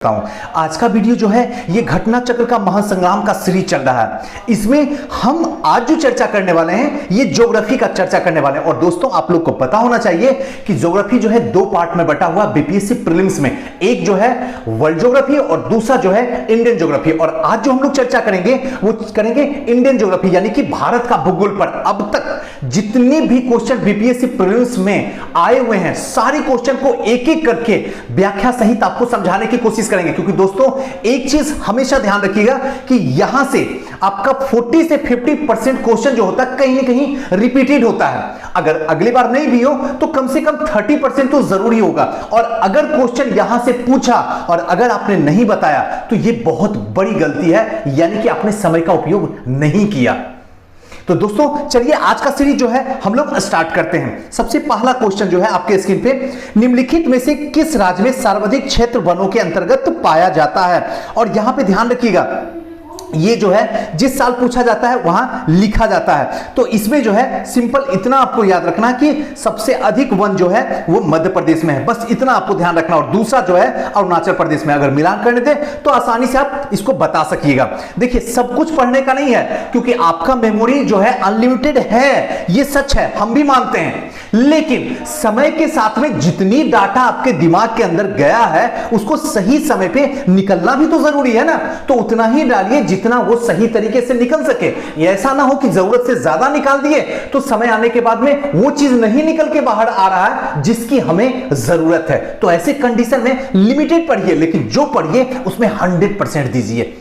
आज का वीडियो जो है ये घटना चक्र का महासंग्राम का सीरीज चल रहा है। इसमें हम आज जो चर्चा करने वाले हैं ये ज्योग्राफी का चर्चा करने वाले हैं। और दोस्तों आप लोग को पता होना चाहिए कि ज्योग्राफी जो है दो पार्ट में बटा हुआ बीपीएससी प्रीलिम्स में, एक जो है वर्ल्ड ज्योग्राफी और दूसरा जो है इंडियन ज्योग्राफी। और आज जो हम लोग चर्चा करेंगे वो करेंगे इंडियन ज्योग्राफी, यानी कि भारत का भूगोल पर अब तक जितने भी क्वेश्चन बीपीएससी प्रीलिम्स में आए हुए हैं सारे क्वेश्चन को एक एक करके व्याख्या सहित आपको समझाने की कोशिश करेंगे। क्योंकि दोस्तों एक चीज हमेशा ध्यान रखिएगा कि यहां से आपका 40 से 50% क्वेश्चन जो होता है कहीं ना कहीं रिपीटेड होता है। अगर अगली बार नहीं भी हो तो कम से कम 30% तो जरूरी होगा। और अगर क्वेश्चन यहां से पूछा और अगर आपने नहीं बताया तो यह बहुत बड़ी गलती है, यानी कि आपने समय का उपयोग नहीं किया। तो दोस्तों चलिए आज का सीरीज जो है हम लोग स्टार्ट करते हैं। सबसे पहला क्वेश्चन जो है आपके स्क्रीन पे, निम्नलिखित में से किस राज्य में सर्वाधिक क्षेत्र वनों के अंतर्गत पाया जाता है? और यहां पे ध्यान रखिएगा ये जो है जिस साल पूछा जाता है वहां लिखा जाता है। तो इसमें जो है सिंपल इतना आपको याद रखना कि सबसे अधिक वन जो है वो मध्य प्रदेश में है, बस इतना आपको ध्यान रखना। और दूसरा जो है अरुणाचल प्रदेश में। अगर मिलान करने दे तो आसानी से आप इसको बता सकिएगा। देखिए सब कुछ पढ़ने का नहीं है क्योंकि आपका मेमोरी जो है अनलिमिटेड है, ये सच है, हम भी मानते हैं। लेकिन समय के साथ में जितनी डाटा आपके दिमाग के अंदर गया है उसको सही समय पे निकलना भी तो जरूरी है ना। तो उतना ही डालिए जितना वो सही तरीके से निकल सके। ऐसा ना हो कि जरूरत से ज्यादा निकाल दिए तो समय आने के बाद में वो चीज नहीं निकल के बाहर आ रहा है जिसकी हमें जरूरत है। तो ऐसे कंडीशन में लिमिटेड पढ़िए, लेकिन जो पढ़िए उसमें 100% दीजिए।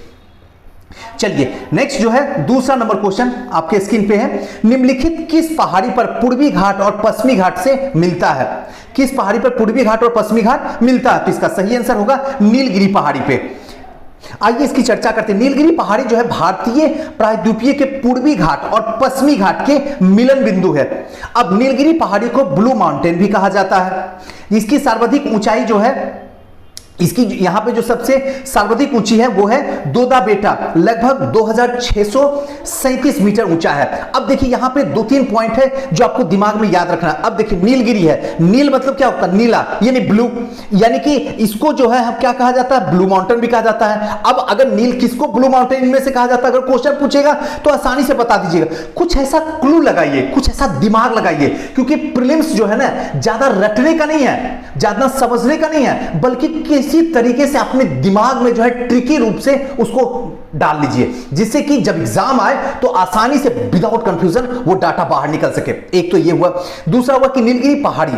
चलिए नेक्स्ट जो है दूसरा नंबर क्वेश्चन आपके स्क्रीन पे है, निम्नलिखित किस पहाड़ी पर पूर्वी घाट और पश्चिमी घाट से मिलता है? किस पहाड़ी पर पूर्वी घाट और पश्चिमी घाट मिलता है? तो इसका सही आंसर होगा नीलगिरी पहाड़ी पे। आइए इसकी चर्चा करते हैं। नीलगिरी पहाड़ी जो है भारतीय प्रायद्वीपीय के पूर्वी घाट और पश्चिमी घाट के मिलन बिंदु है। अब नीलगिरी पहाड़ी को ब्लू माउंटेन भी कहा जाता है। इसकी सर्वाधिक ऊंचाई जो है, इसकी यहां पे जो सबसे सर्वाधिक ऊंची है वो है दोदा बेटा, लगभग 2637 मीटर ऊंचा है। अब देखिए यहां पे दो तीन पॉइंट है जो आपको दिमाग में याद रखना है। अब देखिए नीलगिरी है, नील मतलब क्या होता है? नीला, यानी ब्लू, यानी कि इसको जो है हम क्या कहा जाता है? ब्लू माउंटेन भी कहा जाता है। अब अगर नील किसको ब्लू माउंटेन में से कहा जाता है, अगर क्वेश्चन पूछेगा तो आसानी से बता दीजिएगा। कुछ ऐसा क्लू लगाइए, कुछ ऐसा दिमाग लगाइए, क्योंकि प्रीलिम्स जो है ना ज्यादा रटने का नहीं है, ज्यादा समझने का नहीं है, बल्कि इसी तरीके से अपने दिमाग में जो है ट्रिकी रूप से उसको डाल लीजिए जिससे कि जब एग्जाम आए तो आसानी से विदाउट कंफ्यूजन वो डाटा बाहर निकल सके। एक तो ये हुआ। दूसरा हुआ कि नीलगिरी पहाड़ी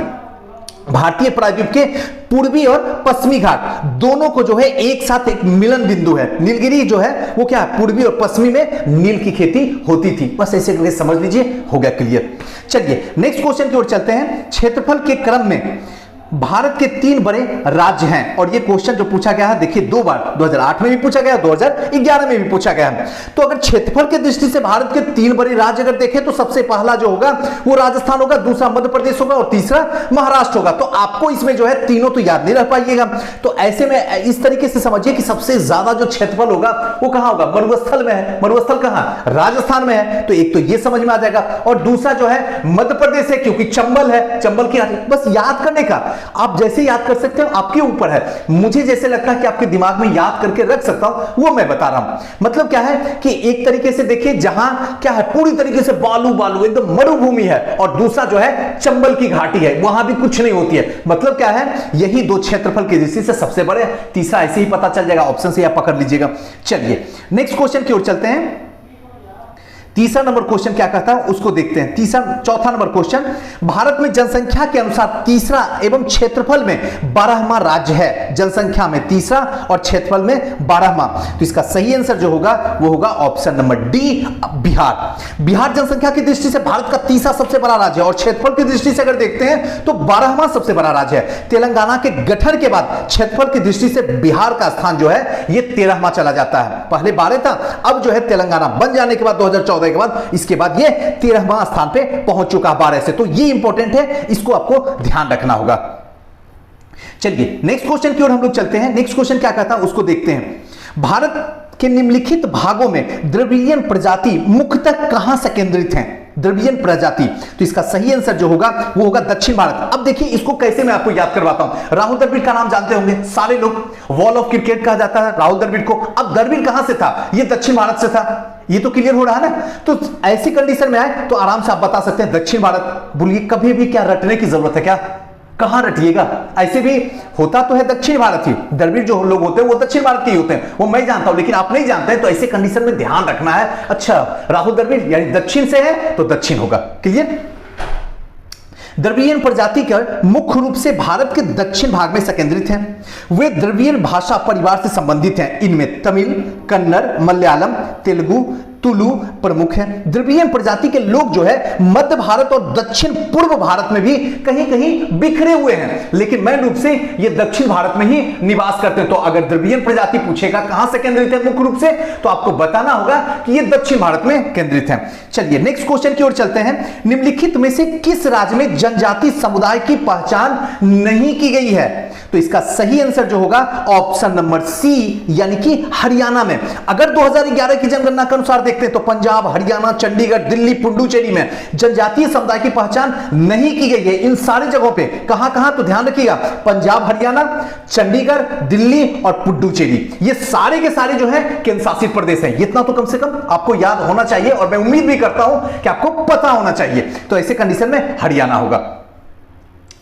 भारतीय प्रायद्वीप के पूर्वी और पश्चिमी घाट दोनों को जो है एक साथ एक मिलन बिंदु है। नीलगिरी जो है वो क्या है? पूर्वी और पश्चिमी में नील की खेती होती थी। बस ऐसे करके समझ लीजिए, हो गया क्लियर। चलिए नेक्स्ट क्वेश्चन की ओर चलते हैं। क्षेत्रफल के क्रम में भारत के 3 बड़े राज्य हैं। और ये क्वेश्चन जो पूछा गया है देखिए दो बार, 2008 में भी पूछा गया, 2011 में भी पूछा गया है। तो अगर क्षेत्रफल की दृष्टि से भारत के 3 बड़े राज्य अगर देखें तो सबसे पहला जो होगा वो राजस्थान होगा, दूसरा मध्य प्रदेश होगा और तीसरा महाराष्ट्र होगा। तो आपको इसमें जो है तीनों तो याद नहीं रह पाइएगा। तो ऐसे में इस तरीके से समझिए कि सबसे ज्यादा जो क्षेत्रफल होगा वो कहां होगा? मरुस्थल में है। मरुस्थल कहां? राजस्थान में है। तो एक तो ये समझ में आ जाएगा। और दूसरा जो है मध्य प्रदेश है क्योंकि चंबल है, चंबल की बस याद करने का आप जैसे याद कर सकते हो आपके ऊपर है। मुझे जैसे लगता है कि आपके दिमाग में याद करके रख सकता हूं वो मैं बता रहा हूं। मतलब क्या है कि एक तरीके से देखिए जहां क्या है पूरी तरीके से बालू बालू एकदम मरुभूमि है, और दूसरा जो है चंबल की घाटी है, वहां भी कुछ नहीं होती है। मतलब क्या है, यही दो क्षेत्रफल की दृष्टि से सबसे बड़े। तीसरा ऐसे ही पता चल जाएगा, ऑप्शन से आप पकड़ लीजिएगा। चलिए नेक्स्ट क्वेश्चन की ओर चलते हैं। तीसरा नंबर क्वेश्चन क्या कहता है उसको देखते हैं। चौथा नंबर क्वेश्चन, भारत में जनसंख्या के अनुसार तीसरा एवं क्षेत्रफल में 12वां राज्य है। जनसंख्या में तीसरा और क्षेत्रफल में 12वां। तो इसका सही आंसर जो होगा वो होगा option number D, Bihar. Bihar जनसंख्या की दृष्टि से भारत का तीसरा सबसे बड़ा राज्य है और क्षेत्रफल की दृष्टि से अगर देखते हैं तो 12वां सबसे बड़ा राज्य है। तेलंगाना के गठन के बाद क्षेत्रफल की दृष्टि से बिहार का स्थान जो है ये 13वां चला जाता है। पहले 12 था, अब जो है तेलंगाना बन जाने के बाद 2014 के बाद इसके बाद ये 13वां स्थान पे पहुंच चुका 12 से। तो ये इंपॉर्टेंट है, इसको आपको ध्यान रखना होगा। चलिए नेक्स्ट क्वेश्चन की ओर हम लोग चलते हैं। नेक्स्ट क्वेश्चन क्या कहता है उसको देखते हैं। भारत के निम्नलिखित भागों में द्रविडियन प्रजाति मुख्यतः कहां से केंद्रित हैं? द्रवियन प्रजाति, तो इसका सही आंसर जो होगा वो होगा दक्षिण भारत। अब देखिए इसको कैसे मैं आपको याद करवाता हूं। राहुल द्रविड़ का नाम जानते होंगे सारे लोग, वॉल ऑफ क्रिकेट कहा जाता है राहुल द्रविड़ को। अब द्रविड़ कहां से था? ये दक्षिण भारत से था, ये तो क्लियर हो रहा है ना। तो ऐसी कंडीशन में आए तो आराम से आप बता सकते हैं दक्षिण भारत। बोलिए कभी भी क्या रटने की जरूरत है क्या? कहां रटिएगा, ऐसे भी होता तो है दक्षिण भारत ही। द्रविड़ जो लोग होते हैं वो दक्षिण भारत के ही होते हैं, वो मैं जानता हूं, लेकिन आप नहीं जानते हैं, तो ऐसे कंडीशन में ध्यान रखना है। अच्छा राहुल द्रविड़ यानी दक्षिण से है तो दक्षिण होगा। क्लियर? द्रविड़ियन प्रजाति का मुख्य रूप से भारत के दक्षिण भाग में संकेंद्रित हैं। वे द्रविड़ियन भाषा परिवार से संबंधित हैं। इनमें तमिल, कन्नड़, मलयालम, तेलुगु, तुलु प्रमुख है। द्रविड़ियन प्रजाति के लोग जो है मध्य भारत और दक्षिण पूर्व भारत में भी कहीं कहीं बिखरे हुए हैं, लेकिन मेन रूप से ये दक्षिण भारत में ही निवास करते हैं। तो अगर द्रविड़ियन प्रजाति पूछेगा कहां से केंद्रित है मुख्य रूप से, तो आपको बताना होगा कि ये दक्षिण भारत में केंद्रित है। चलिए नेक्स्ट क्वेश्चन की ओर चलते हैं। निम्नलिखित में से किस राज्य में जनजाति समुदाय की पहचान नहीं की गई है? तो इसका सही आंसर जो होगा ऑप्शन नंबर सी, यानी कि हरियाणा में। अगर 2011 की जनगणना के अनुसार देखते हैं तो पंजाब, हरियाणा, चंडीगढ़, दिल्ली, पुडुचेरी में जनजातीय समुदाय की पहचान नहीं की गई है। इन सारी जगहों पे कहां कहां, तो ध्यान रखिएगा, पंजाब, हरियाणा, चंडीगढ़, दिल्ली और पुडुचेरी, ये सारे के सारे जो है केंद्र शासित प्रदेश हैं। इतना तो कम से कम आपको याद होना चाहिए और मैं उम्मीद भी करता हूं कि आपको पता होना चाहिए। तो ऐसे कंडीशन में हरियाणा होगा।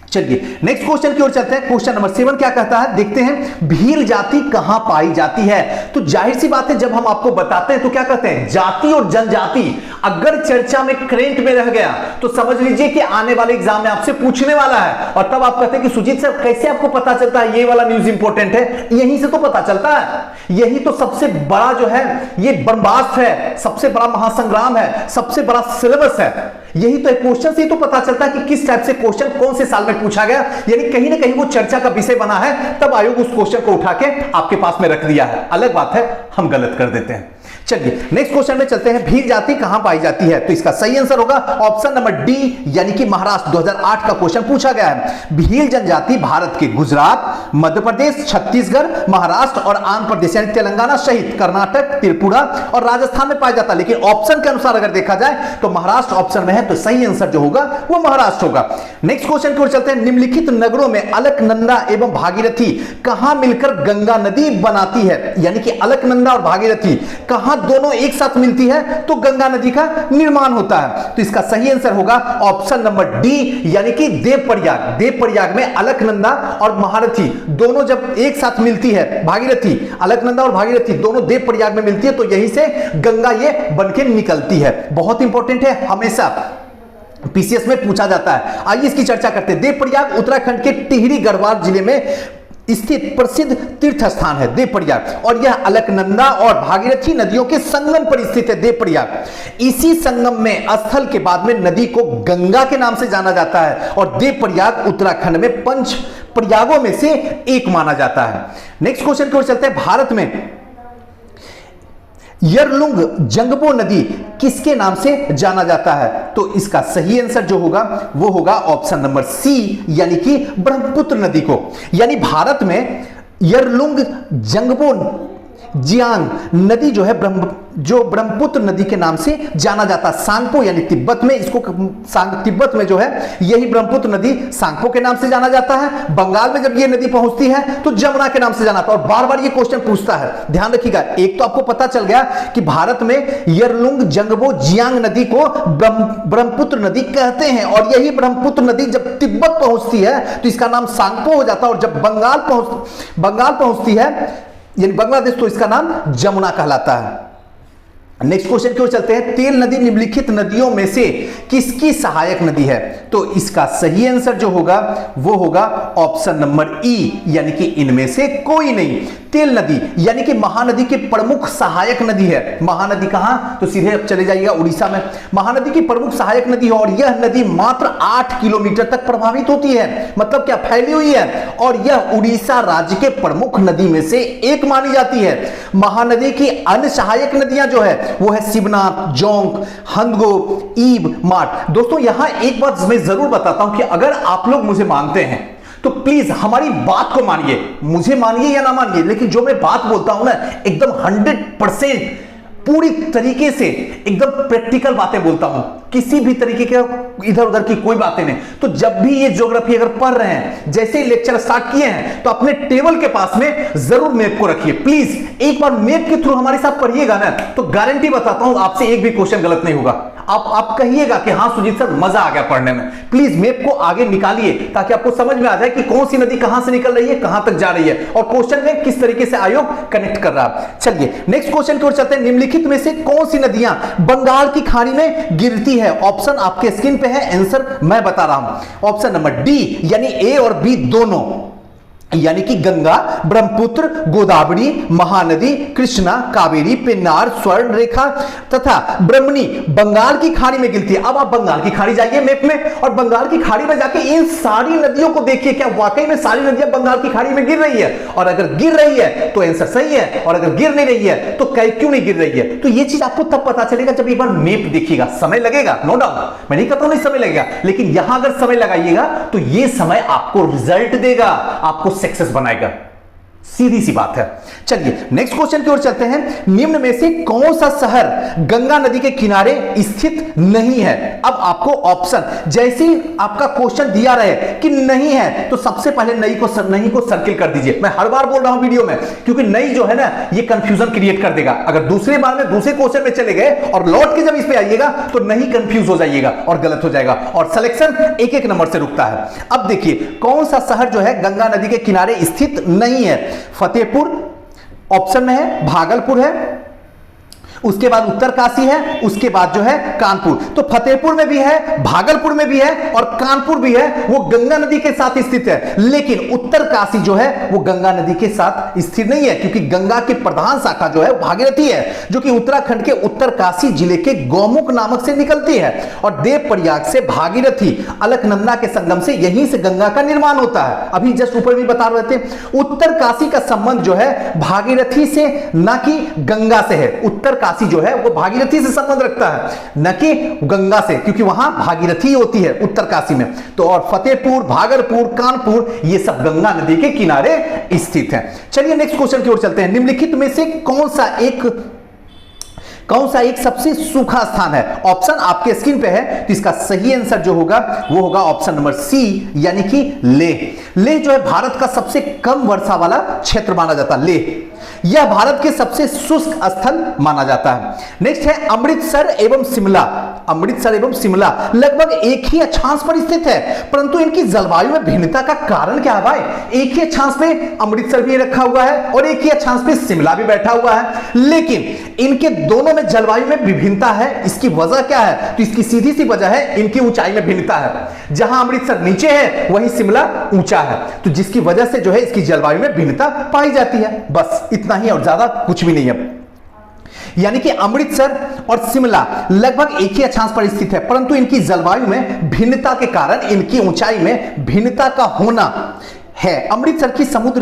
चलिए नेक्स्ट क्वेश्चन की ओर चलते हैं। क्वेश्चन नंबर 7 क्या कहता है, देखते हैं। भील जाति कहां पाई जाती है? तो जाहिर सी बात है जब हम आपको बताते हैं तो क्या कहते हैं, जाति और जनजाति अगर चर्चा में करेंट में रह गया तो समझ लीजिए कि आने वाले एग्जाम में आपसे पूछने वाला है। और तब आप कहते हैं कि सुजीत सर कैसे आपको पता चलता है ये वाला न्यूज इंपॉर्टेंट है? यहीं से तो पता चलता है। यही तो सबसे बड़ा जो है ये ब्रह्मास्त्र है, सबसे बड़ा महासंग्राम है, सबसे बड़ा सिलेबस है। यही तो क्वेश्चन से ही तो पता चलता है कि किस टाइप से क्वेश्चन कौन से साल में पूछा गया, यानी कहीं ना कहीं वो चर्चा का विषय बना है, तब आयोग उस क्वेश्चन को उठा के आपके पास में रख दिया है। अलग बात है हम गलत कर देते हैं। चलिए नेक्स्ट क्वेश्चन में चलते हैं। भील जाति कहां पाई जाती है? तो इसका सही आंसर होगा ऑप्शन नंबर डी, यानी कि महाराष्ट्र। 2008 का क्वेश्चन पूछा गया है। भील जनजाति भारत के गुजरात, मध्य प्रदेश, छत्तीसगढ़, महाराष्ट्र और आंध्र प्रदेश यानी तेलंगाना सहित कर्नाटक, त्रिपुरा और राजस्थान में पाया जाता है। लेकिन ऑप्शन के अनुसार अगर देखा जाए तो महाराष्ट्र ऑप्शन में है, तो सही आंसर जो होगा वो महाराष्ट्र होगा। नेक्स्ट क्वेश्चन की ओर चलते हैं। निम्नलिखित नगरों में अलकनंदा एवं भागीरथी कहां मिलकर गंगा नदी बनाती है? यानी कि अलकनंदा और भागीरथी कहां दोनों एक साथ मिलती है तो गंगा नदी का निर्माण होता है? तो इसका सही आंसर होगा ऑप्शन नंबर डी, यानी कि देवप्रयाग। देवप्रयाग में अलकनंदा और महारथी दोनों जब एक साथ मिलती है, भागीरथी, अलकनंदा और भागीरथी दोनों देवप्रयाग में मिलती है, तो यहीं से गंगा ये बनके निकलती है। बहुत इंपॉर्टेंट है, हमेशा पीसीएस में पूछा जाता है। आइए इसकी चर्चा करते हैं। देवप्रयाग उत्तराखंड के टिहरी गढ़वाल जिले में स्थित प्रसिद्ध तीर्थ स्थान है देवप्रयाग, और यह अलकनंदा और भागीरथी नदियों के संगम पर स्थित है देवप्रयाग। इसी संगम में स्थल के बाद में नदी को गंगा के नाम से जाना जाता है, और देवप्रयाग उत्तराखंड में पंच प्रयागों में से एक माना जाता है। नेक्स्ट क्वेश्चन की ओर चलते हैं। भारत में यरलुंग जंगबो नदी किसके नाम से जाना जाता है? तो इसका सही आंसर जो होगा वो होगा ऑप्शन नंबर सी, यानी कि ब्रह्मपुत्र नदी को। यानी भारत में यरलुंग जंगबो जियांग नदी जो है ब्रह्मपुत्र नदी के नाम से जाना जाता है। सांगपो यानी तिब्बत में इसको तिब्बत में जो है यही ब्रह्मपुत्र नदी सांगपो के नाम से जाना जाता है। बंगाल में जब ये नदी पहुंचती है तो जमुना के नाम से जाना था। और बार बार ये क्वेश्चन पूछता है, ध्यान रखिएगा। एक तो आपको पता चल गया कि भारत में यरलुंग जंगबो जियांग नदी को ब्रह्मपुत्र नदी कहते हैं, और यही ब्रह्मपुत्र नदी जब तिब्बत पहुंचती है तो इसका नाम सांगपो हो जाता है, और जब बंगाल पहुंचती है यानी बांग्लादेश, तो इसका नाम जमुना कहलाता है। नेक्स्ट क्वेश्चन की ओर चलते हैं। तेल नदी निम्नलिखित नदियों में से किसकी सहायक नदी है? तो इसका सही आंसर जो होगा वो होगा ऑप्शन नंबर ई, यानी कि इनमें से कोई नहीं। तेल नदी यानी कि महानदी की प्रमुख सहायक नदी है। महानदी कहां? तो सीधे अब चले जाइएगा उड़ीसा में। महानदी की प्रमुख सहायक नदी है, और यह नदी मात्र 8 किलोमीटर तक प्रभावित होती है। मतलब क्या, फैली हुई है, और यह उड़ीसा राज्य के प्रमुख नदी में से एक मानी जाती है। महानदी की अन्य सहायक नदियां जो है वो है शिवनाथ, जोंक, हंदगो, ईब, माट। दोस्तों यहां एक बात मैं जरूर बताता हूं कि अगर आप लोग मुझे मानते हैं तो प्लीज हमारी बात को मानिए, मुझे मानिए या ना मानिए, लेकिन जो मैं बात बोलता हूं ना एकदम 100% पूरी तरीके से एकदम प्रैक्टिकल बातें बोलता हूं। किसी भी तरीके के इधर उधर की कोई बातें नहीं। तो जब भी ये ज्योग्राफी अगर पढ़ रहे हैं, जैसे ही लेक्चर स्टार्ट किए हैं, तो अपने टेबल के पास में जरूर मैप को रखिए। प्लीज एक बार मैप के थ्रू हमारे साथ पढ़िएगा ना, तो गारंटी बताता हूं आपसे एक भी क्वेश्चन गलत नहीं होगा। आप कहिएगा कि हाँ सुजीत सर मजा आ गया पढ़ने में। प्लीज मैप को आगे निकालिए ताकि आपको समझ में आ जाए कि कौन सी नदी कहां से निकल रही है, कहां तक जा रही है, और क्वेश्चन में किस तरीके से आयोग कनेक्ट कर रहा है। चलिए नेक्स्ट क्वेश्चन की ओर चलते हैं। निम्नलिखित में से कौन सी नदियां बंगाल की खाड़ी में गिरती है? ऑप्शन आपके स्क्रीन पे है, आंसर मैं बता रहा हूं। ऑप्शन नंबर डी यानी ए और बी दोनों, यानी कि गंगा, ब्रह्मपुत्र, गोदावरी, महानदी, कृष्णा, कावेरी, पेन्नार, स्वर्ण रेखा तथा ब्रह्मणी बंगाल की खाड़ी में गिरती है। अब आप बंगाल की खाड़ी जाइए मैप में, और बंगाल की खाड़ी में जाके इन सारी नदियों को देखिए, क्या वाकई में सारी नदियां बंगाल की खाड़ी में गिर रही है? और अगर गिर रही है तो आंसर सही है, और अगर गिर नहीं रही है तो क्यों नहीं गिर रही है? तो यह चीज आपको तब पता चलेगा जब एक बार मैप देखिएगा। समय लगेगा, नो डाउट, मैं नहीं कहता हूं नहीं समय लगेगा, लेकिन यहां अगर समय लगाइएगा तो यह समय आपको रिजल्ट देगा, आपको सक्सेस बनाएगा। सीधी सी बात है। चलिए नेक्स्ट क्वेश्चन की ओर चलते हैं। निम्न में से कौन सा शहर गंगा नदी के किनारे स्थित नहीं है? अब आपको ऑप्शन, जैसे ही आपका क्वेश्चन दिया रहे कि नहीं है, तो सबसे पहले नहीं को सर्किल कर दीजिए। मैं हर बार बोल रहा हूं वीडियो में, क्योंकि नहीं जो है ना ये कंफ्यूजन क्रिएट कर देगा। अगर दूसरे बार में दूसरे क्वेश्चन में चले गए और लौट के जब इस पे आइएगा तो नहीं कंफ्यूज हो जाइएगा और गलत हो जाएगा, और सिलेक्शन एक एक नंबर से रुकता है। अब देखिए कौन सा शहर जो है गंगा नदी के किनारे स्थित नहीं है? फतेहपुर ऑप्शन में है, भागलपुर है, उसके बाद उत्तरकाशी है, उसके बाद जो है कानपुर। तो फतेहपुर में भी है, भागलपुर में भी है, और कानपुर भी है, वो गंगा नदी के साथ स्थित है। लेकिन उत्तरकाशी जो है वो गंगा नदी के साथ स्थित नहीं है, क्योंकि गंगा की प्रधान शाखा जो है भागीरथी है, जो कि उत्तराखंड के उत्तरकाशी जिले के गौमुख नामक से निकलती है, और देवप्रयाग से भागीरथी अलकनंदा के संगम से, यहीं से गंगा का निर्माण होता है। अभी जस्ट ऊपर भी बता रहे थे, उत्तरकाशी का संबंध जो है भागीरथी से ना कि गंगा से है। उत्तरकाशी जो है वो भागीरथी से संबंध रखता है, न कि गंगा से, क्योंकि वहां भागीरथी होती है उत्तरकाशी में। तो और फतेहपुर, भागलपुर, कानपुर ये सब गंगा नदी के किनारे स्थित हैं। चलिए नेक्स्ट क्वेश्चन की ओर चलते हैं। निम्नलिखित में से कौन सा एक सबसे सूखा स्थान है? ऑप्शन आपके स्क्रीन पे है, तो इसका सही आंसर जो होगा वो होगा ऑप्शन नंबर सी, यानी कि लेह। लेह जो है भारत का सबसे कम वर्षा वाला क्षेत्र माना जाता है। लेह यह भारत के सबसे शुष्क स्थल माना जाता है। नेक्स्ट है अमृतसर एवं शिमला। अमृतसर एवं शिमला लगभग एक ही अक्षांश पर स्थित है, परंतु इनकी जलवायु में भिन्नता का कारण क्या है भाई? एक ही अक्षांश पे अमृतसर भी रखा हुआ है और एक ही अक्षांश पे शिमला भी बैठा हुआ है, लेकिन इनके दोनों में जलवायु में विभिन्नता है। इसकी वजह क्या है? तो इसकी सीधी सी वजह है इनकी ऊंचाई में भिन्नता है। जहां अमृतसर नीचे है वहीं शिमला ऊंचा है, तो जिसकी वजह से जो है इसकी जलवायु में भिन्नता पाई जाती है। बस इतना ही, और ज्यादा कुछ भी नहीं है। यानी कि अमृतसर और शिमला लगभग एक ही अक्षांश पर स्थित है, परंतु इनकी जलवायु में भिन्नता के कारण इनकी ऊंचाई में भिन्नता का होना है। अमृतसर की समुद्र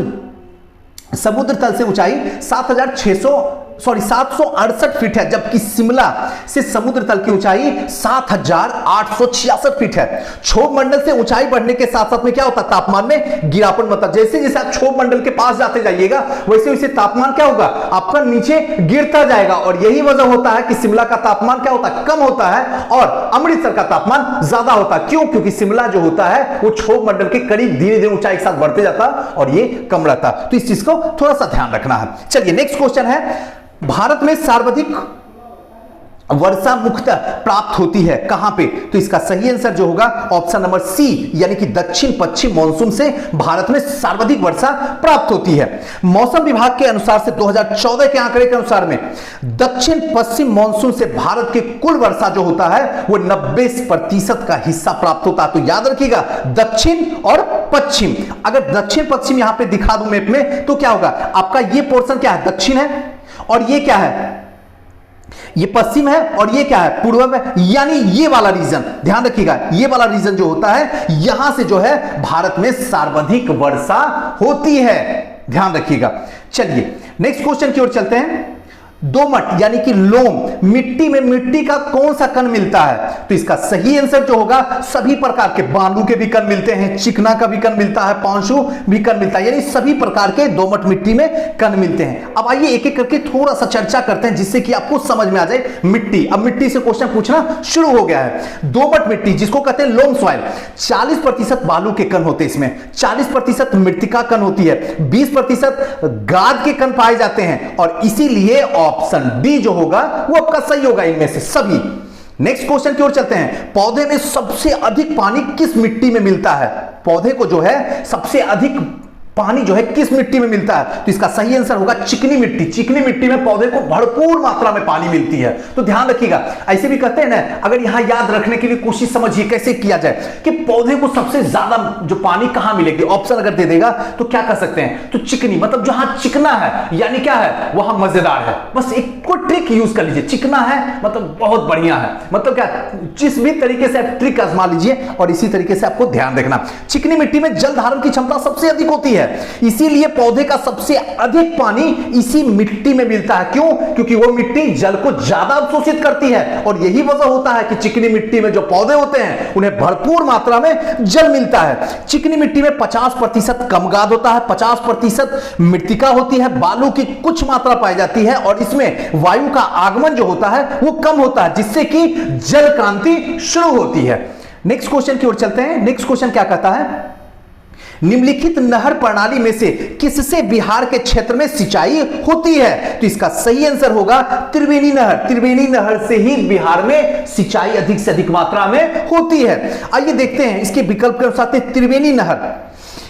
तल से ऊंचाई 768 फीट है, जबकि शिमला से समुद्र तल की ऊंचाई 7866 फीट है। क्षोभ मंडल से ऊंचाई बढ़ने के साथ साथ में क्या होता है? तापमान में गिरावट, मतलब जैसे जैसे आप क्षोभ मंडल के पास जाते जाइएगा वैसे वैसे तापमान क्या होगा? आपका नीचे गिरता जाएगा, और यही वजह होता है कि शिमला का तापमान क्या होता है? कम होता है, और अमृतसर का तापमान ज्यादा होता है। क्यों? क्योंकि शिमला जो होता है वो क्षोभ मंडल के करीब धीरे धीरे ऊंचाई के साथ बढ़ते जाता और ये कम रहता। तो इस चीज को थोड़ा सा ध्यान रखना है। चलिए नेक्स्ट क्वेश्चन है, भारत में सर्वाधिक वर्षा मुख्यतः प्राप्त होती है कहां पे? तो इसका सही आंसर जो होगा ऑप्शन नंबर सी, यानी कि दक्षिण पश्चिम मानसून से भारत में सर्वाधिक वर्षा प्राप्त होती है। मौसम विभाग के अनुसार से 2014 के आंकड़े के अनुसार में दक्षिण पश्चिम मानसून से भारत के कुल वर्षा जो होता है वो 90% का हिस्सा प्राप्त होता है। तो याद रखिएगा दक्षिण और पश्चिम। अगर दक्षिण पश्चिम यहां पे दिखा दूं मैप में तो क्या होगा? आपका ये पोर्शन क्या है? दक्षिण है, और ये क्या है? ये पश्चिम है, और ये क्या है? पूर्व में। यानी ये वाला रीजन ध्यान रखिएगा, ये वाला रीजन जो होता है यहां से जो है भारत में सर्वाधिक वर्षा होती है, ध्यान रखिएगा। चलिए नेक्स्ट क्वेश्चन की ओर चलते हैं। दोमट यानी कि लोम, मिट्टी में मिट्टी का कौन सा कण मिलता है? तो इसका सही आंसर जो होगा, सभी प्रकार के बालू के भी कण मिलते हैं, चिकना का भी कण मिलता है, पांचू भी कण मिलता है, यानी सभी प्रकार के दोमट मिट्टी में कण मिलते हैं। अब आइए एक एक करके थोड़ा सा चर्चा करते हैं जिससे कि आपको समझ में आ जाए मिट्टी। अब मिट्टी से क्वेश्चन पूछना शुरू हो गया है। दोमट मिट्टी जिसको कहते हैं लोम सॉइल, 40% बालू के कण होते हैं इसमें, 40% मृतिका कण होती है, 20% गाद के कण पाए जाते हैं, और इसीलिए ऑप्शन डी जो होगा वो आपका सही होगा इनमें से सभी। नेक्स्ट क्वेश्चन की ओर चलते हैं। पौधे में सबसे अधिक पानी किस मिट्टी में मिलता है? पौधे को जो है सबसे अधिक पानी जो है किस मिट्टी में मिलता है? तो इसका सही आंसर होगा चिकनी मिट्टी। चिकनी मिट्टी में पौधे को भरपूर मात्रा में पानी मिलती है। तो ध्यान रखिएगा, ऐसे भी कहते हैं ना, अगर यहां याद रखने के लिए कोशिश समझिए कैसे किया जाए कि पौधे को सबसे ज्यादा जो पानी कहां मिलेगी, ऑप्शन अगर दे देगा तो क्या कर सकते हैं? तो चिकनी, मतलब जहां चिकना है यानी क्या है, वहां मजेदार है। बस एक को ट्रिक यूज कर लीजिए, चिकना है मतलब बहुत बढ़िया है, मतलब क्या, जिस भी तरीके से आप ट्रिक आजमा लीजिए और इसी तरीके से आपको ध्यान रखना। चिकनी मिट्टी में जल धारण की क्षमता सबसे अधिक होती है, इसीलिए पौधे का सबसे अधिक पानी इसी मिट्टी में मिलता है। क्यों? क्योंकि वो मिट्टी जल को ज्यादा अवशोषित करती है, और यही वजह होता है कि चिकनी मिट्टी में जो पौधे होते हैं उन्हें भरपूर मात्रा में जल मिलता है। चिकनी मिट्टी में 50% कम गाद होता है, 50% मृतिका होती है, बालू की कुछ मात्रा पाई जाती है, और इसमें वायु का आगमन जो होता है वो कम होता है, जिससे कि जल क्रांति शुरू होती है। नेक्स्ट क्वेश्चन की ओर चलते हैं। नेक्स्ट क्वेश्चन क्या कहता है? निम्नलिखित नहर प्रणाली में से किससे बिहार के क्षेत्र में सिंचाई होती है? तो इसका सही आंसर होगा त्रिवेणी नहर। त्रिवेणी नहर से ही बिहार में सिंचाई अधिक से अधिक मात्रा में होती है। आइए देखते हैं इसके विकल्प के अनुसार त्रिवेणी नहर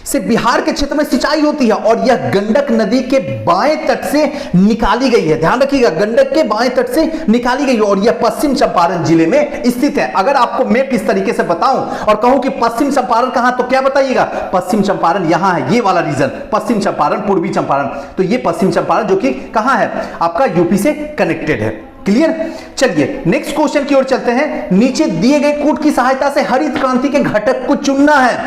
से बिहार के क्षेत्र में सिंचाई होती है, और यह गंडक नदी के बाएं तट से निकाली गई है। ध्यान रखिएगा, गंडक के बाएं तट से निकाली गई है, और यह पश्चिम चंपारण जिले में स्थित है। अगर आपको मैप इस तरीके से बताऊं और कहूं कि पश्चिम चंपारण कहां, तो क्या बताइएगा? पश्चिम चंपारण यहां है, ये वाला रीजन पश्चिम चंपारण, पूर्वी चंपारण। तो ये पश्चिम चंपारण जो कि कहां है, आपका यूपी से कनेक्टेड है। क्लियर? चलिए नेक्स्ट क्वेश्चन की ओर चलते हैं। नीचे दिए गए कूट की सहायता से हरित क्रांति के घटक को चुनना है।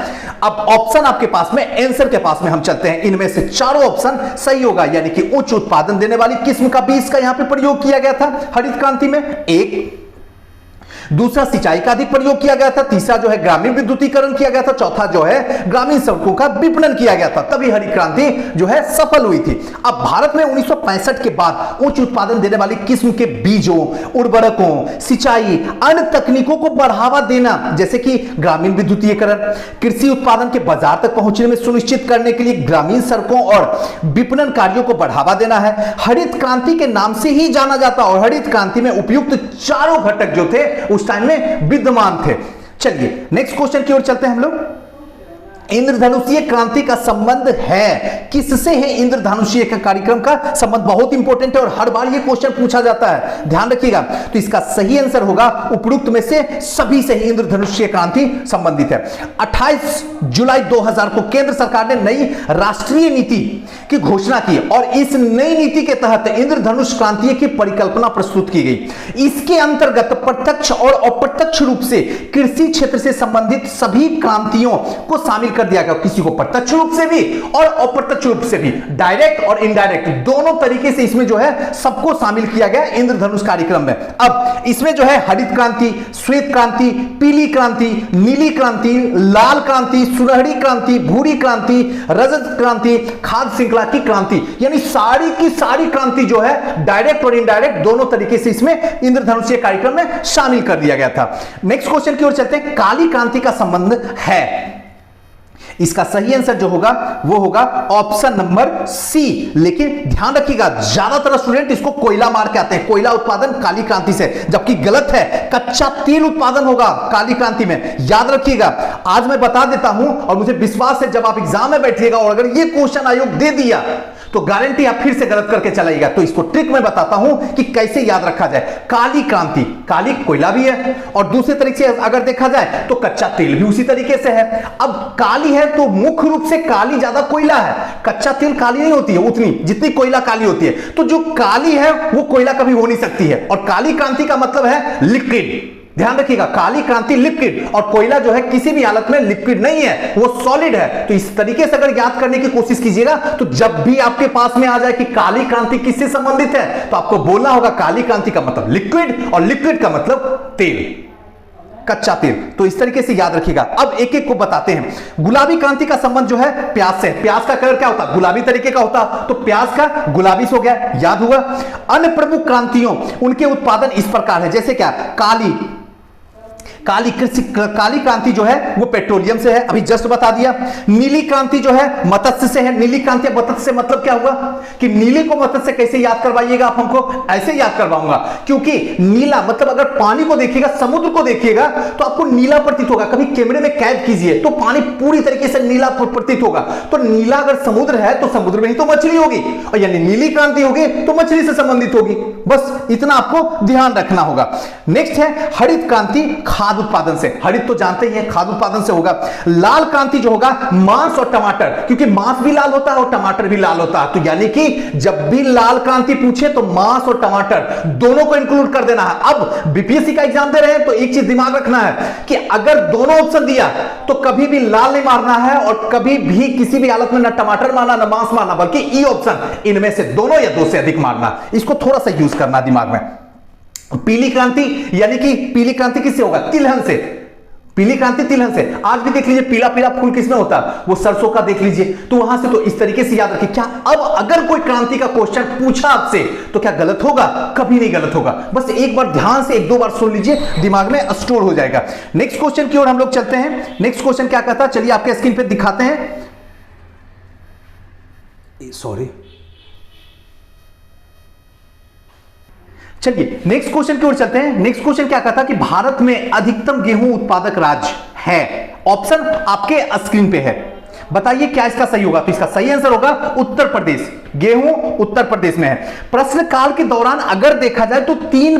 अब ऑप्शन आपके पास में, आंसर के पास में हम चलते हैं। इनमें से चारों ऑप्शन सही होगा, यानी कि उच्च उत्पादन देने वाली किस्म का बीज का यहां पे प्रयोग किया गया था हरित क्रांति में। एक, दूसरा सिंचाई का अधिक प्रयोग किया गया था, तीसरा जो है ग्रामीण विद्युतीकरण किया गया था, चौथा जो है ग्रामीण सड़कों का विपणन किया गया था, तभी हरित क्रांति जो है सफल हुई थी। अब भारत में 1965 के बाद उच्च उत्पादन देने वाली किस्म के बीजों, उर्वरकों, सिंचाई, अन्य तकनीकों को बढ़ावा देना, जैसे कि ग्रामीण विद्युतीकरण, कृषि उत्पादन के बाजार तक पहुंचने में सुनिश्चित करने के लिए ग्रामीण सड़कों और विपणन कार्यों को बढ़ावा देना है, हरित क्रांति के नाम से ही जाना जाता। और हरित क्रांति में उपयुक्त चारों घटक जो थे उस टाइम में विद्यमान थे। चलिए नेक्स्ट क्वेश्चन की ओर चलते हैं हम लोग। इंद्रधनुषीय क्रांति का संबंध है किससे? है इंद्रधनुषीय का कार्यक्रम का संबंध बहुत इंपॉर्टेंट है और हर बार ये क्वेश्चन पूछा जाता है, ध्यान रखिएगा। तो इसका सही आंसर होगा उपरोक्त में से सभी से ही इंद्रधनुषीय क्रांति संबंधित है। 28 जुलाई 2000 को केंद्र सरकार ने नई राष्ट्रीय नीति की घोषणा की, और इस नई नीति के तहत इंद्रधनुष क्रांति की परिकल्पना प्रस्तुत की गई। इसके अंतर्गत प्रत्यक्ष और अप्रत्यक्ष रूप से कृषि क्षेत्र से संबंधित सभी क्रांतियों को शामिल कर दिया गया, किसी को प्रत्यक्ष रूप से भी और अप्रत्यक्ष रूप से भी, डायरेक्ट और इनडायरेक्ट दोनों तरीके से इसमें जो है सबको शामिल किया गया इंद्रधनुष कार्यक्रम में। अब इसमें जो है हरित क्रांति, श्वेत क्रांति, पीली क्रांति, नीली क्रांति, लाल क्रांति, सुनहरी क्रांति, भूरी क्रांति, रजत क्रांति, खाद्य श्रृंखला की क्रांति, यानी सारी की सारी क्रांति जो है डायरेक्ट और इनडायरेक्ट दोनों तरीके से इसमें इंद्रधनुषीय कार्यक्रम में शामिल कर दिया गया था। नेक्स्ट क्वेश्चन की ओर चलते हैं। काली क्रांति का संबंध है, इसका सही आंसर जो होगा वो होगा ऑप्शन नंबर सी। लेकिन ध्यान रखिएगा, ज्यादातर स्टूडेंट इसको कोयला मार के आते हैं, कोयला उत्पादन काली क्रांति से, जबकि गलत है। कच्चा तेल उत्पादन होगा काली क्रांति में, याद रखिएगा। आज मैं बता देता हूं और मुझे विश्वास है जब आप एग्जाम में बैठिएगा और अगर ये क्वेश्चन आयोग दे दिया तो गारंटी आप फिर से गलत करके चलाइएगा। तो इसको ट्रिक मैं बताता हूं कि कैसे याद रखा जाए। काली क्रांति, काली कोयला भी है और दूसरे तरीके से अगर देखा जाए तो कच्चा तेल भी उसी तरीके से है। अब काली है तो मुख्य रूप से काली ज्यादा कोयला है, कच्चा तेल काली नहीं होती है उतनी जितनी कोयला काली होती है। तो जो काली है वो कोयला कभी हो नहीं सकती है। और काली क्रांति का मतलब है लिक्विड, ध्यान रखिएगा, काली क्रांति लिक्विड और कोयला जो है किसी भी हालत में लिक्विड नहीं है, वो सॉलिड है। तो इस तरीके से अगर याद करने की कोशिश कीजिएगा तो जब भी आपके पास में आ जाए कि काली क्रांति किससे संबंधित है तो आपको बोलना होगा काली क्रांति का मतलब लिक्विड और लिक्विड का मतलब तेल, कच्चा तेल। तो इस तरीके से याद रखिएगा। अब एक एक को बताते हैं। गुलाबी क्रांति का संबंध जो है प्याज से, प्याज का कलर क्या होता है, गुलाबी तरीके का होता, तो प्याज का गुलाबी से हो गया, याद हुआ। अन्य प्रमुख क्रांतियों उनके उत्पादन इस प्रकार है, जैसे क्या, काली क्रांति जो है वो पेट्रोलियम से है, अभी जस्ट बता दिया। नीली क्रांति जो है मत्स्य से है। नीली क्रांति मत्स्य से मतलब क्या हुआ कि नीली को मत्स्य से कैसे याद करवाइएगा आप हमको, ऐसे याद करवाऊंगा, क्योंकि नीला मतलब अगर पानी को देखिएगा, समुद्र को देखिएगा तो आपको नीला प्रतीत होगा। कभी कैमरे में कैद कीजिए तो पानी पूरी तरीके से नीला प्रतीत होगा। तो नीला अगर समुद्र है तो समुद्र में ही तो मछली होगी, और यानी नीली क्रांति होगी तो मछली से संबंधित होगी। बस इतना आपको ध्यान रखना होगा। नेक्स्ट है हरित क्रांति, खाद्य उत्पादन से। हरित तो जानते ही हैं, खाद्य उत्पादन से होगा। लाल क्रांति जो होगा मांस और टमाटर, क्योंकि मांस भी लाल होता है और टमाटर भी लाल होता है, तो यानी कि जब भी लाल क्रांति पूछे तो मांस और टमाटर दोनों को इंक्लूड कर देना है। अब बीपीएससी का एग्जाम दे रहे हैं तो एक चीज दिमाग रखना है कि अगर दोनों ऑप्शन दिया तो कभी भी लाल नहीं मारना है और कभी भी किसी भी हालत में ना टमाटर मारना ना मांस मारना, बल्कि ई ऑप्शन, इनमें से दोनों या दो से अधिक मारना। इसको थोड़ा सा यूज करना दिमाग में। पीली क्रांति, यानी कि पीली क्रांति किससे होगा, तिलहन से। पीली क्रांति तिलहन से। आज भी देख लीजिए पीला पीला फूल किसमें होता है, वो सरसों का देख लीजिए, तो वहां से तो इस तरीके से याद रखिए। क्या अब अगर कोई क्रांति का क्वेश्चन पूछा आपसे तो क्या गलत होगा, कभी नहीं गलत होगा। बस एक बार ध्यान से एक दो बार सुन लीजिए, दिमाग में स्टोर हो जाएगा। नेक्स्ट क्वेश्चन की ओर हम लोग चलते हैं। नेक्स्ट क्वेश्चन क्या कहता है, चलिए आपके स्क्रीन पे दिखाते हैं। सॉरी, चलिए नेक्स्ट क्वेश्चन की ओर चलते हैं। नेक्स्ट क्वेश्चन क्या कहता है कि भारत में अधिकतम गेहूं उत्पादक राज्य है। ऑप्शन आपके स्क्रीन पे है, बताइए क्या इसका सही होगा। तो इसका सही आंसर होगा उत्तर प्रदेश। गेहूं उत्तर प्रदेश में है। प्रश्न काल के दौरान अगर देखा जाए तो 3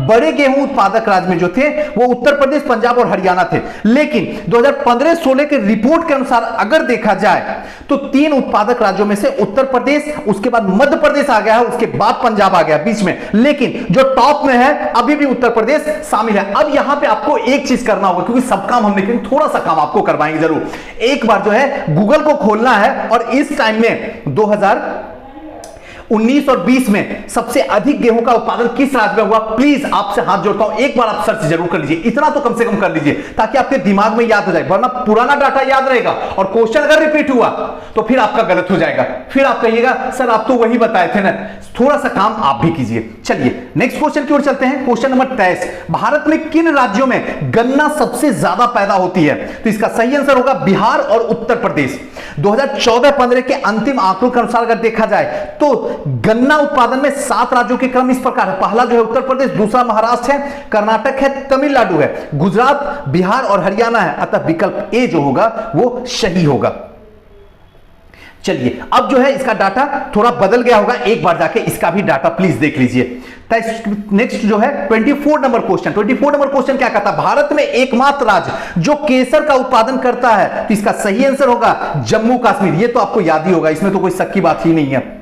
बड़े गेहूं उत्पादक राज्य में जो थे वो उत्तर प्रदेश, पंजाब और हरियाणा थे, लेकिन 2015-16 के रिपोर्ट के अनुसार अगर देखा जाए तो 3 उत्पादक राज्यों में से उत्तर प्रदेश, उसके बाद मध्य प्रदेश आ गया है, उसके बाद पंजाब आ गया बीच में, लेकिन जो टॉप में है अभी भी उत्तर प्रदेश शामिल है। अब यहां पे आपको एक चीज करना होगा, क्योंकि सब काम हमने किया, थोड़ा सा काम आपको करवाएंगे जरूर। एक बार जो है गूगल को खोलना है और इस टाइम में 2019 और 20 में सबसे अधिक गेहूं का उत्पादन किस राज्य में हुआ, प्लीज आपसे हाथ जोड़ता हूं, एक बार आप सर्च जरूर कर लीजिए। इतना तो कम से कम कर लीजिए ताकि आपके दिमाग में याद हो जाए, वरना पुराना डाटा याद रहेगा और क्वेश्चन अगर रिपीट हुआ तो फिर आपका गलत हो जाएगा, फिर आप कहिएगा सर आप तो वही बताए थे ना। थोड़ा सा काम आप भी कीजिए। चलिए नेक्स्ट क्वेश्चन की ओर चलते हैं। क्वेश्चन नंबर 23, भारत में किन राज्यों में गन्ना सबसे ज्यादा पैदा होती है। तो इसका सही आंसर होगा बिहार और उत्तर प्रदेश। 2014-15 के अंतिम आंकड़ों के अनुसार अगर देखा जाए तो गन्ना उत्पादन में 7 राज्यों के क्रम इस प्रकार है। पहला जो है उत्तर प्रदेश, दूसरा महाराष्ट्र है, कर्नाटक है, तमिलनाडु है, गुजरात, बिहार और हरियाणा है। अतः विकल्प ए जो होगा वो सही होगा। चलिए अब जो है इसका डाटा थोड़ा बदल गया होगा, एक बार जाके इसका भी डाटा प्लीज देख लीजिए। नेक्स्ट जो है 24 नंबर क्वेश्चन। 24 नंबर क्वेश्चन क्या कहता है, भारत में एकमात्र राज्य जो केसर का उत्पादन करता है। तो इसका सही आंसर होगा जम्मू कश्मीर। ये तो आपको याद ही होगा, इसमें तो कोई शक की बात ही नहीं है।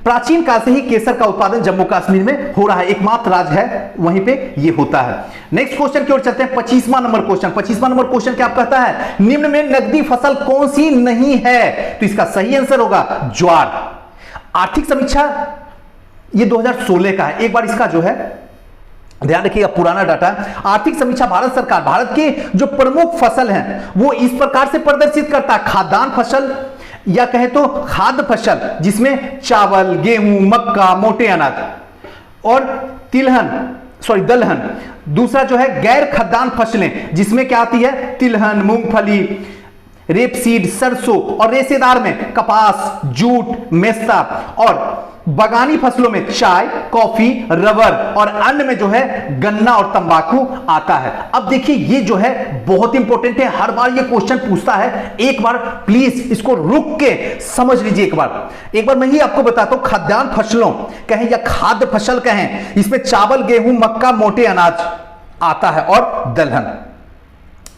प्राचीन काल से ही केसर का उत्पादन जम्मू कश्मीर में हो रहा है, एकमात्र राज्य है वहीं पे ये होता है। नेक्स्ट क्वेश्चन की ओर चलते हैं। 25वां नंबर क्वेश्चन। 25वां नंबर क्वेश्चन क्या कहता है, निम्न में नकदी फसल कौन सी नहीं है। तो इसका सही आंसर होगा ज्वार। आर्थिक समीक्षा ये 2016 का है, एक बार इसका जो है ध्यान रखिएगा, पुराना डाटा। आर्थिक समीक्षा भारत सरकार भारत के जो प्रमुख फसल हैं वो इस प्रकार से प्रदर्शित करता है। खाद्यान्न फसल या कहे तो खाद्य फसल, जिसमें चावल, गेहूं, मक्का, मोटे अनाज और दलहन। दूसरा जो है गैर खाद्यान्न फसलें, जिसमें क्या आती है तिलहन, मूंगफली, रेपसीड, सरसों, और रेशेदार में कपास, जूट, मेस्ता, और बागानी फसलों में चाय, कॉफी, रबर, और अन्य में जो है गन्ना और तंबाकू आता है। अब देखिए ये जो है बहुत इंपॉर्टेंट है, हर बार ये क्वेश्चन पूछता है, एक बार प्लीज इसको रुक के समझ लीजिए। एक बार मैं ही आपको बताता हूं, खाद्यान्न फसलों कहें या खाद्य फसल कहें, इसमें चावल, गेहूं, मक्का, मोटे अनाज आता है और दलहन।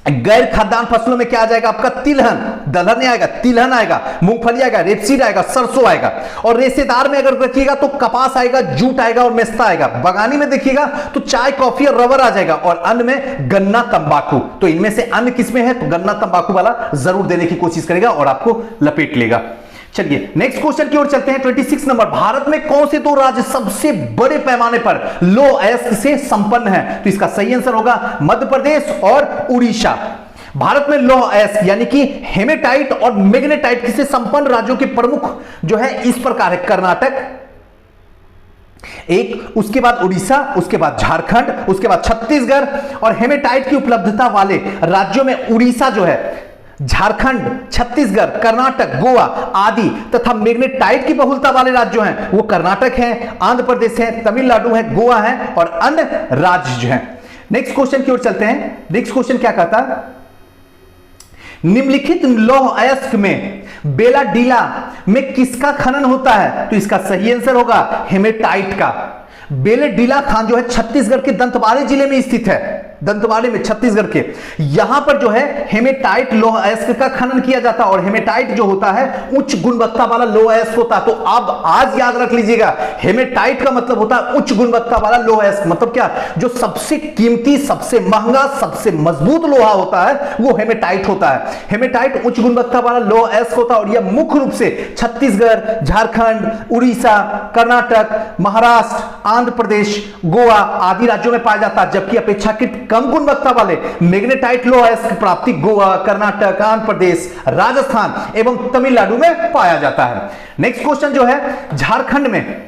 गैर खाद्यान्न फसलों में क्या आ जाएगा आपका? तिलहन, दलहन नहीं आएगा, तिलहन आएगा, मूंगफली आएगा, रेपसीड आएगा, सरसों आएगा। और रेशेदार में अगर देखिएगा तो कपास आएगा, जूट आएगा और मेस्ता आएगा। बगानी में देखिएगा तो चाय, कॉफी और रबर आ जाएगा। और अन्न में गन्ना, तंबाकू। तो इनमें से अन्न किसमें है? तो गन्ना तंबाकू वाला जरूर देने की कोशिश करेगा और आपको लपेट लेगा। चलिए नेक्स्ट क्वेश्चन की ओर चलते हैं। 26 नंबर, भारत में कौन से दो राज्य सबसे बड़े पैमाने पर लौह अयस्क से संपन्न है? तो इसका सही आंसर होगा मध्य प्रदेश और उड़ीसा। भारत में लौह अयस्क यानी कि हेमेटाइट और मैग्नेटाइट से संपन्न राज्यों के प्रमुख जो है इस प्रकार है: कर्नाटक एक, उसके बाद उड़ीसा, उसके बाद झारखंड, उसके बाद छत्तीसगढ़। और हेमेटाइट की उपलब्धता वाले राज्यों में उड़ीसा जो है, झारखंड, छत्तीसगढ़, कर्नाटक, गोवा आदि तथा मैग्नेटाइट की बहुलता वाले राज्य जो हैं वो कर्नाटक है, आंध्र प्रदेश है, तमिलनाडु है, गोवा है और अन्य राज्य जो हैं। नेक्स्ट क्वेश्चन की ओर चलते हैं। नेक्स्ट क्वेश्चन क्या कहता है? निम्नलिखित लौह अयस्क में बेलाडीला में किसका खनन होता है? तो इसका सही आंसर होगा हेमेटाइट का। बेलाडीला खान जो है छत्तीसगढ़ के दंतेवाड़ा जिले में स्थित है, दंतेवाड़ा में, छत्तीसगढ़ के। यहां पर जो है हेमेटाइट लौह अयस्क का खनन किया जाता है। और हेमेटाइट जो होता है उच्च गुणवत्ता वाला लौह अयस्क होता है। तो आप आज याद रख लीजिएगा, हेमेटाइट का मतलब होता है उच्च गुणवत्ता वाला लौह अयस्क। मतलब क्या? जो सबसे कीमती, सबसे महंगा, सबसे मजबूत लोहा होता है वो हेमेटाइट होता है। हेमेटाइट उच्च गुणवत्ता वाला लौह अयस्क होता है और यह मुख्य रूप से छत्तीसगढ़, झारखंड, उड़ीसा, कर्नाटक, महाराष्ट्र, आंध्र प्रदेश, गोवा आदि राज्यों में पाया जाता है। जबकि अपेक्षाकृत कम गुणवत्ता वाले मैग्नेटाइट लौह अयस्क की प्राप्ति गोवा, कर्नाटक, आंध्र प्रदेश, राजस्थान एवं तमिलनाडु में पाया जाता है। नेक्स्ट क्वेश्चन जो है, झारखंड में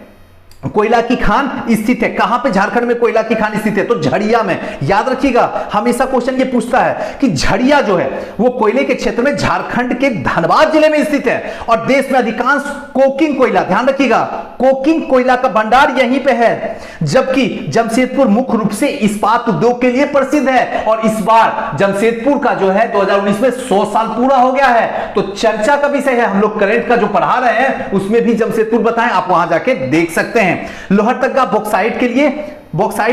कोयला की खान स्थित है। कहां पे झारखंड में कोयला की खान स्थित है? तो झड़िया में। याद रखिएगा, हमेशा क्वेश्चन ये पूछता है कि झड़िया जो है वो कोयले के क्षेत्र में झारखंड के धनबाद जिले में स्थित है। और देश में अधिकांश कोकिंग कोयला, ध्यान रखिएगा, कोकिंग कोयला का भंडार यहीं पे है। जबकि जमशेदपुर मुख्य रूप से इस्पात उद्योग के लिए प्रसिद्ध है। और इस बार जमशेदपुर का जो है 2019 में 100 साल पूरा हो गया है। तो चर्चा का विषय है, हम लोग करेंट का जो पढ़ा रहे हैं उसमें भी जमशेदपुर बताएं, आप वहां जाके देख सकते हैं। लोहरदगा बॉक्साइट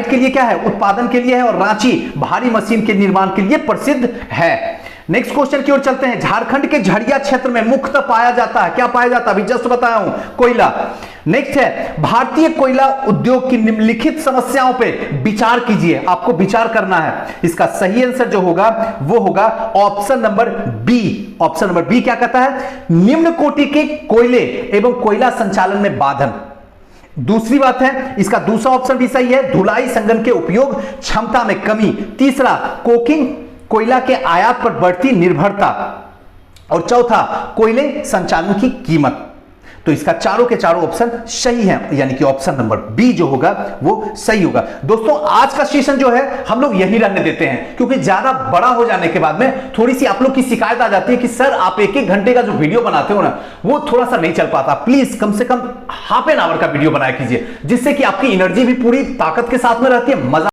के लिए क्या है? उत्पादन के लिए है। और रांची भारी मशीन के निर्माण के लिए प्रसिद्ध है। नेक्स्ट क्वेश्चन की ओर चलते हैं। झारखंड के झड़िया क्षेत्र में मुख्यतः पाया जाता है, क्या पाया जाता है? अभी जस्ट बताया हूं, कोयला। नेक्स्ट है, भारतीय कोयला उद्योग की निम्नलिखित समस्याओं पे विचार कीजिए। आपको विचार करना है। इसका सही आंसर जो होगा वो होगा option number B. Option number B क्या कहता है? निम्न कोटि के कोयले एवं कोयला संचालन में बाधन। दूसरी बात है, इसका दूसरा ऑप्शन भी सही है, धुलाई संघन के उपयोग क्षमता में कमी। तीसरा, कोकिंग कोयला के आयात पर बढ़ती निर्भरता। और चौथा, कोयले संचालन की कीमत। तो इसका चारों के चारों ऑप्शन सही हैं, यानी कि ऑप्शन नंबर बी जो होगा वो सही होगा। दोस्तों आज का सेशन जो है हम लोग यही रहने देते हैं, क्योंकि ज्यादा बड़ा हो जाने के बाद में थोड़ी सी आप लोग की शिकायत आ जाती है कि सर आप एक एक घंटे का जो वीडियो बनाते हो ना वो थोड़ा सा नहीं चल पाता। प्लीज कम से कम हाफ एन आवर का वीडियो बनाया कीजिए, जिससे कि आपकी एनर्जी भी पूरी ताकत के साथ में रहती है, मजा